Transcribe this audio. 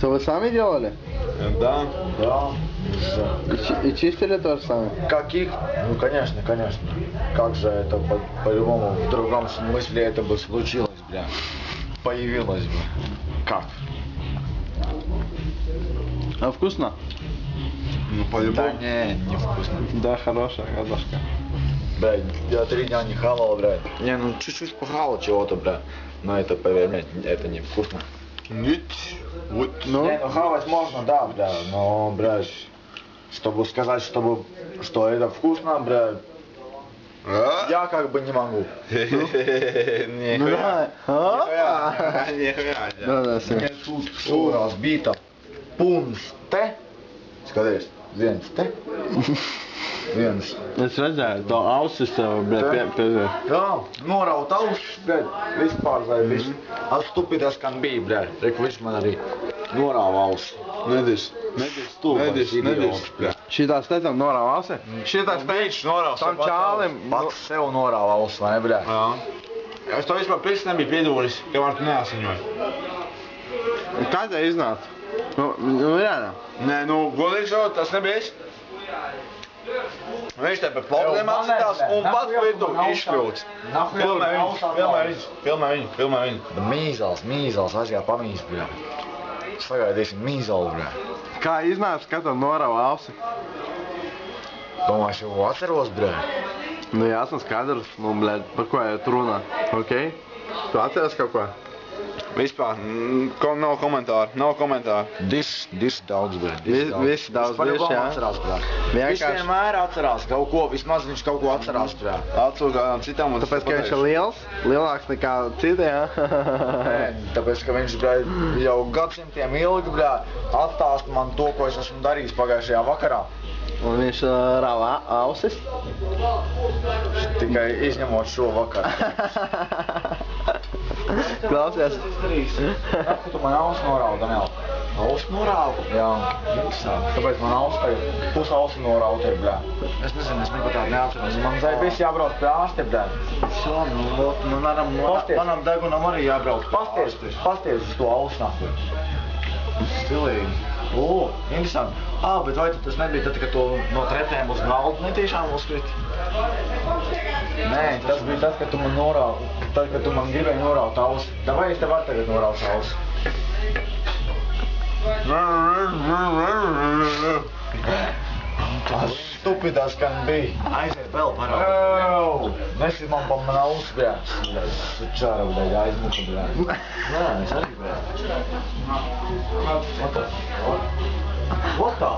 Это вы сами делали? Да. Да. И чистили тоже сами? Каких? Ну, конечно, конечно. Как же это по-любому, в другом смысле это бы случилось, бля. Появилось бы. Как? А вкусно? Ну, Да по-любому. не вкусно. Да, хорошая картошка. Блядь, я 3 дня не хавал, блядь. Не, ну чуть-чуть похавал чего-то, блядь. Но это, поверь мне, это не вкусно. Нет. Вот. Ну? Не, ну хавать можно, да, бля, но, блядь, чтобы сказать, что это вкусно, блядь, я как бы не могу. Нихуя. Нихуя. Да, все. Мне тут все разбито. Пунсте. Скажешь, венсте. Венс. Es redzēju, to ausis tev, bļa, pie... Jā, noraut ausis, bļaļ, vispār vai viss. Stupidas kan bija, bļaļ, rek viņš man arī norāva ausis. Nedis. Nedis. Šitās te tam norāva ausi? Šitais pēkšņi norāva. Tam čālim... Pats sev norāva ausis, vai ne, bļaļ? Jā. Es to vispār pēc nebiju piedūris, kamēr tu neasiņoji. Kā te iznāca? Nu, jā. Nē, nu, godīgi sakot, tas nebija es. Viņš te pie plauktiem atsitās un pats vidu izšļūts. Filmē viņu. Mīzals, aizgāja pamīz, bļaļ. Sagaidīsim mīzalu, bļaļ. Kā iznāca, ka tam norāva ausi? Domāju, jau atceros, bļaļ. Nu, jāsam skaidrs, nu, bļa, par ko jau tu runā, ok? Tu atceries kaut ko? Vispār, nav komentāru. Diši daudz, bļaļ. Visi daudz diši, jā? Atcerās, bļaļ. Viņš Vienkārši... vienmēr atcerās kaut ko, vismaz viņš kaut ko atcerās, bļaļ. Atsūk kādām citām un Tāpēc, ka viņš ir liels, lielāks nekā citi, jā? Nē, tāpēc, ka viņš, bļaļ, jau gadsimtiem ilgi, bļaļ, atstāst man to, ko es esmu darījis pagājušajā vakarā. Un viņš rāva ausis? Tikai izņemot šo vakaru. Klausies. Ka tu man ausi norāvi, Daniel? Ausi norāvi? Jā. Tāpēc man ausi tagad pus ausi norāvi ir, bļā. Es nezinu, es neko tādu neatceros. Man zai viss jābrauc pie ārste, bļā. Nu, manam degunam arī jābrauc pie ārste. Pasties uz to ausi nahu. Stilīgi. O, interesanti. Bet vai tas nebija tad, kad tu no trepēm uz galdu netiešām uzkriti? Nē, tas bija tad, kad tu man norāvi, tad, kad tu man gribēji noraut ausi. Vai es tev varu tagad noraut ausi? Tas stupidas kan bija. Aiziet vēl parādi. Nesi man pa man ausi, bļā. Sučāra, bļā, aizmuka, bļā. Nē, es arī, bļā. What the?